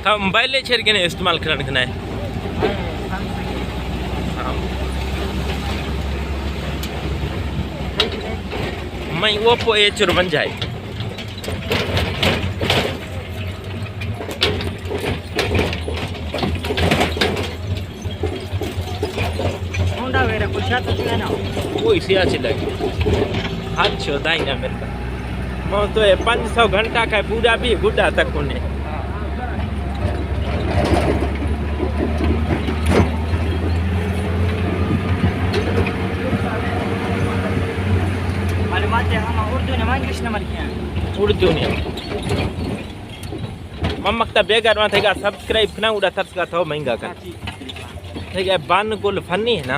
था मोबाइल छेड़ के ने इस्तेमाल करने के है मैं वो पो एचर बन जाए होंडा वेरा कुछ तो ना कोई सिया लगे हाथ छो दाई ना मेरे मैं तो 500 घंटा का पूरा भी गुड्डा तक उन्हें उर्दू ने मम्मक ता बेगर में थेगा सब्सक्राइब ना उड़ा सर्च का तो महंगा कर थेगा बान कुल फनी है ना